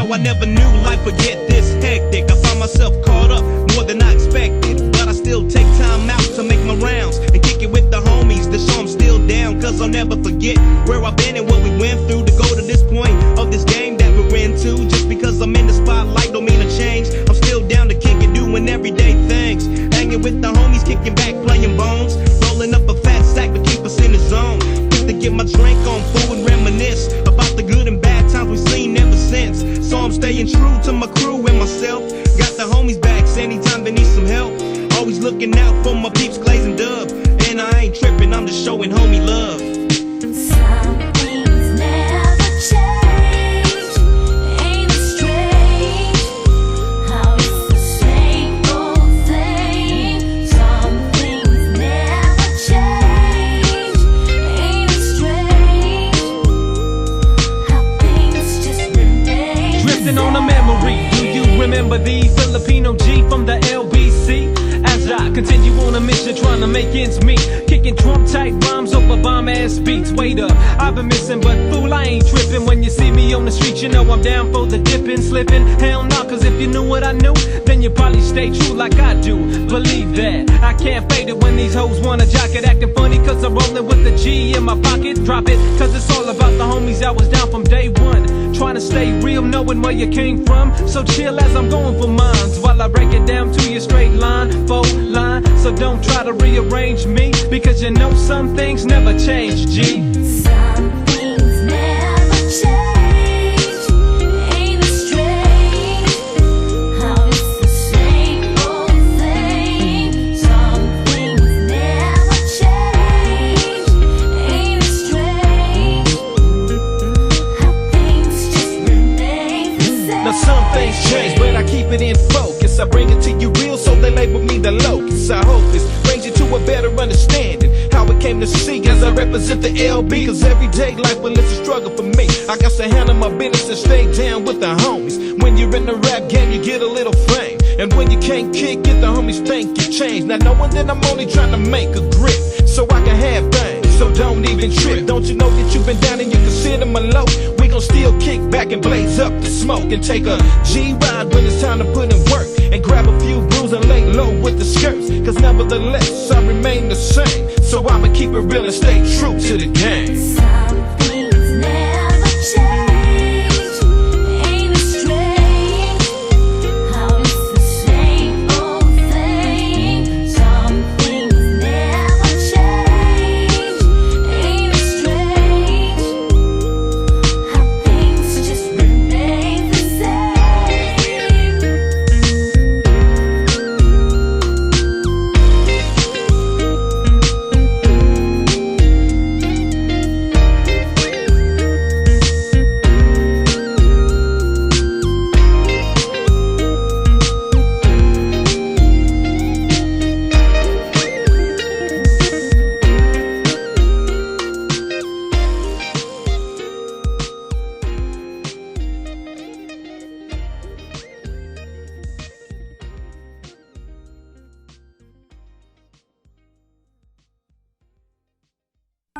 Now I never knew life would get this hectic. I found myself caught up more than I expected, but I still take time out to make my rounds and kick it with the homies to show I'm still down. Cause I'll never forget where I've been and what we went through to go to this point of this game that we're into. Just because I'm in the spotlight don't mean a change. I'm still down to kick it, doing everyday things, hanging with the homies, kicking back, playing bones, rolling up a fat sack to keep us in the zone. Quick to get my drink on, fool, and reminisce about the good and bad times we've seen ever since. So I'm staying true to my crew and myself. Got the homies backs anytime they need some help. Always looking out for my peeps, Glaze and Dub. And I ain't tripping, I'm just showing homie love. Some things never change. Ain't it strange how it's the same old thing? Some things never change. Ain't it strange how things just remain? Drifting on a memory, do you remember the Filipino G from the LBC? As I continue on a mission trying to make ends meet, kicking Trump type rhymes over bomb ass beats. Wait up, I've been missing, but fool, I ain't tripping. When you see me on the street, you know I'm down for the dipping, slipping. Hell no, cause if you knew what I knew, then you probably stay true like I do. Believe that, I can't fade it when these hoes wanna jock it, acting funny cause I'm rolling with the G in my pocket. Drop it, cause it's all about the homies that was down from day one. Trying to stay real, knowing where you came from. So chill as I'm going for mines, while I break it down to your straight line, full line. So don't try to rearrange me, because you know some things never change, G. Some things never change. Ain't it strange how it's the same old thing? Some things never change. Ain't it strange how things just remain the same? Now some things change, but I keep it in focus. I bring it to you real, so they label me the locust. I hope this brings you to a better understanding how it came to see as I represent the LB. Cause everyday life, well, it's a struggle for me. I got to handle my business and stay down with the homies. When you're in the rap game, you get a little fame, and when you can't kick it, the homies think you changed. Now knowing that I'm only trying to make a grip so I can have things, so don't even trip. Don't you know that you've been down and you consider my low? We gon' still kick back and blaze up the smoke and take a G-ride when it's time to put in work, and grab a few brews and lay low with the skirts. Cause nevertheless, I remain the same, so I'ma keep it real and stay true to the game. Some things never change. Ain't it strange how it's the same old thing? Some things never change. Ain't it strange how things just remain the same?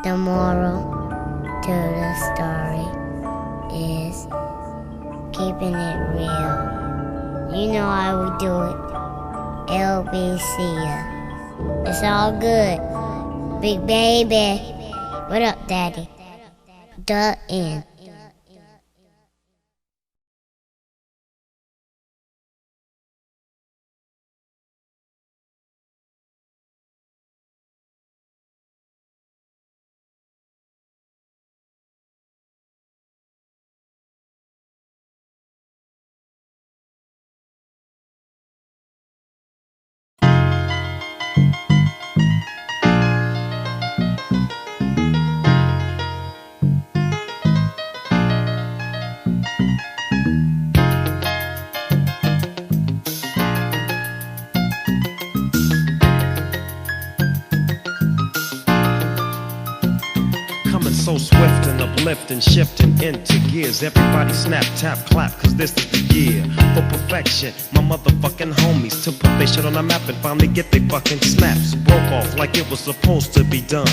The moral to the story is keeping it real. You know how we do it. LBC. It's all good. Big baby. What up, daddy? The end. So swift and uplifting, shifting into gears. Everybody snap, tap, clap, cause this is the year for perfection. My motherfucking homies to put their shit on the map and finally get their fucking snaps broke off like it was supposed to be done.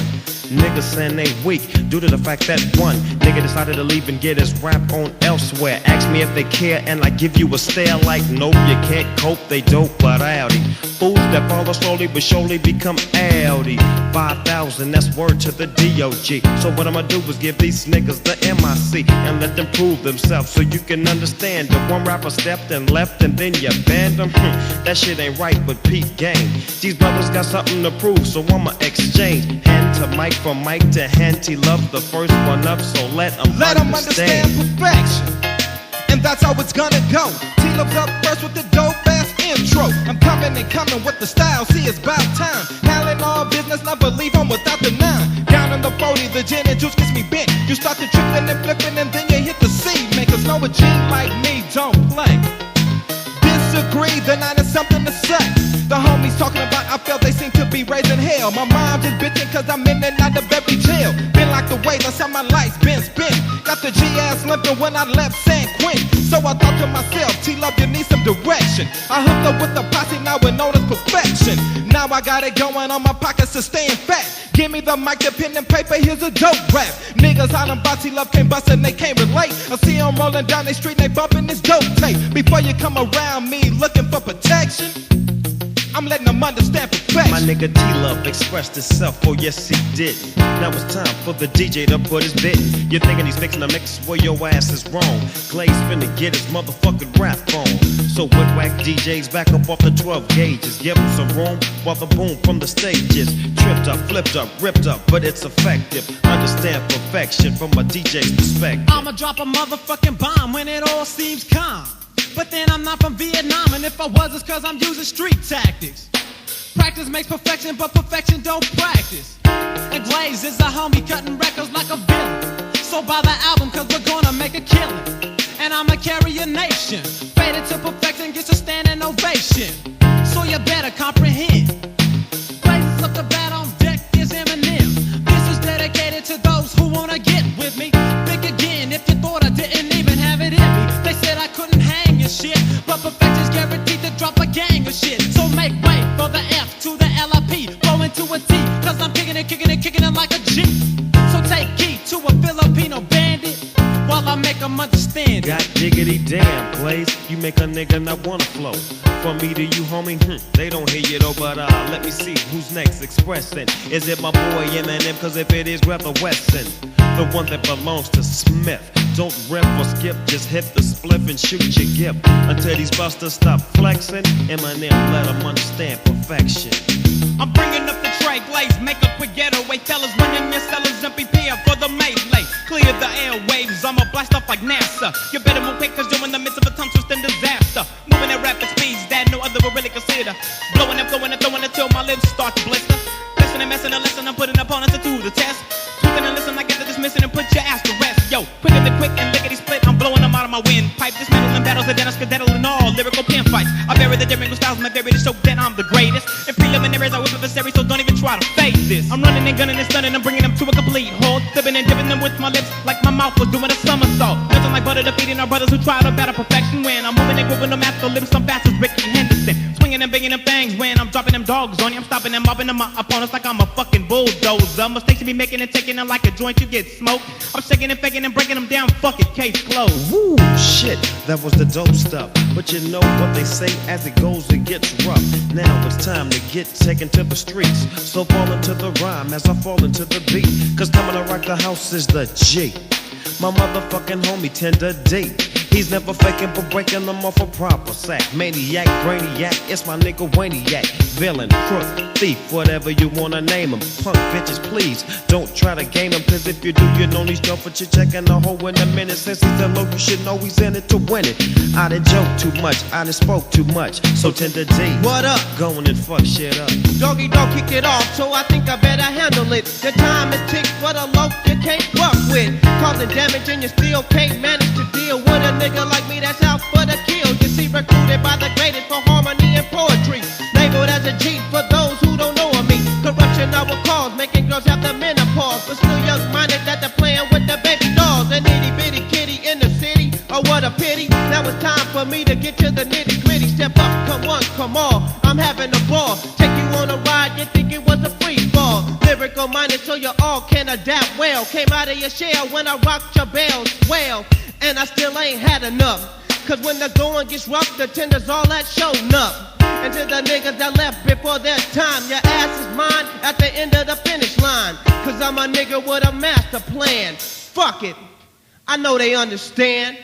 Niggas saying they weak due to the fact that one nigga decided to leave and get his rap on elsewhere. Ask me if they care and I give you a stare like nope, you can't cope, they dope but howdy. Fools that follow slowly but surely become Audi. 5,000, that's word to the D.O.G. So what I'ma do is give these niggas the MIC and let them prove themselves so you can understand. The one rapper stepped and left and then you banned them. That shit ain't right but Pete game. These brothers got something to prove so I'ma exchange. Hand to mic from mic to hand. T-Love the first one up so let them understand perfection. And that's how it's gonna go. T-Love's up first with the dope ass intro. I'm coming and coming with the style, see it's about time. Handling all business, not believe I'm without the nine. Down in the 40, the gin and juice gets me bent. You start to tripping and flipping and then you hit the C. Makers know a G like me don't play. Disagree, then I there's something to say. The homies talking about I felt they seem to be raising hell. My mom just bitching cause I'm in and out of every jail. Been like the way that's how my life's been spent. Got the G-ass limping when I left San Quentin. So I thought to myself, T-Love, you need some direction. I hooked up with the posse, now we're known as perfection. Now I got it going on my pockets to staying fat. Give me the mic, the pen and paper, here's a dope rap. Niggas hollering about T-Love can't bust and they can't relate. I see them rolling down the street, they bumping this dope tape. Before you come around me looking for protection, I'm letting them understand perfection. My nigga T-Love expressed himself, oh yes he didn't. Now it's time for the DJ to put his bit in. You're thinking he's fixing a mix, well your ass is wrong. Clay's finna get his motherfucking rap on. So with whack DJs back up off the 12 gauges, give him some room while the boom from the stages. Tripped up, flipped up, ripped up, but it's effective. Understand perfection from a DJ's perspective. I'ma drop a motherfucking bomb when it all seems calm. But then I'm not from Vietnam, and if I was, it's cause I'm using street tactics. Practice makes perfection, but perfection don't practice. And Glaze is a homie cutting records like a villain. So buy the album cause we're gonna make a killing. And I'ma carry a nation. Faded to perfection gets a standing ovation. So you better comprehend. Blazes up the bat on deck is Eminem. This is dedicated to those who wanna get with me. Think again if you thought I didn't even have it in me. They said I couldn't hang your shit, but perfection's guaranteed to drop a gang of shit. So make way for the F to the LIP, go into a T, cause I'm kicking it like a G. So take heed to a Filipino bandit while I make them understand it. God diggity damn, Blaze, you make a nigga not wanna flow. From me to you, homie, they don't hear you though, but let me see who's next expressing. Is it my boy Eminem? Cause if it is, grab the Wesson, the one that belongs to Smith. Don't rip or skip, just hit the spliff and shoot your gift. Until these busters stop flexing, Eminem let them understand perfection. I'm bringing up the tray, Glaze, make a quick getaway. Fellas, winning your sellers and prepare for the melee. Clear the airwaves, I'ma blast off like NASA. You better move quick cause you're in the midst of a tongue twisting disaster. Moving at rapid speeds that no other will really consider. Blowing and flowing and throwing until my lips start to blister. Listen and messing and listen, I'm putting opponents to the test. Tweaking and listen, I get to dismissing and put your ass to rest. Yo, quicker than quick and lickety split, I'm blowing them out of my windpipe. Dismantling battles and then I skedaddle in all lyrical pen fights. I bury the different styles, my bury to show that I'm the greatest. In preliminaries, I whip up a series, so don't even try to fake this. I'm running and gunning and stunning, I'm bringing them to a complete halt. Sipping and dipping them with my lips like my mouth was doing a somersault. Nothing like butter defeating our brothers who try to battle perfection. When I'm moving and grooving them after lips, some bastards Ricky Henderson. Swinging and banging them things when I'm dropping them dogs on you. I'm stopping them, mopping them my opponents like I'm a fucking bulldozer. Mistakes you be making and taking them like a joint you get smoked. I'm shaking and faking and breaking them down, fuck it, case closed. Woo, shit, that was the dope stuff. But you know what they say, as it goes it gets rough. Now it's time to get taken to the streets. So fall into the rhyme as I fall into the beat. Cause coming to rock the house is the G. My motherfucking homie Tender D. He's never faking but breaking them off a proper sack. Maniac, brainiac, it's my nigga Waniac. Villain, crook, thief, whatever you wanna name him. Punk bitches, please, don't try to game him. Cause if you do, you know he's dope for checking the hole in a minute. Since he's a low, you should know he's in it to win it. I done joke too much, I done spoke too much. So Tender D, What up? going and fuck shit up. Doggy Dogg kick it off, so I think I better handle it. The time is ticked for the loaf you can't fuck with. Causing damage and you still can't manage to deal with a nigga like me that's out for the kill. You see, recruited by the greatest for harmony and poetry. Labeled as a cheat for those who don't know of me. Corruption I will cause, making girls have the menopause. But still young-minded that they're playing with the baby dolls. An itty-bitty kitty in the city, oh what a pity. Now it's time for me to get to the nitty-gritty. Step up, come once, come all, I'm having a ball. Take you on a ride, you think it was a free fall. lyrical minded so you all can adapt well. Came out of your shell when I rocked your bells well, and I still ain't had enough. Cause when the going gets rough, the tenders all that showing up. And to the niggas that left before their time, your ass is mine at the end of the finish line. Cause I'm a nigga with a master plan. Fuck it, I know they understand.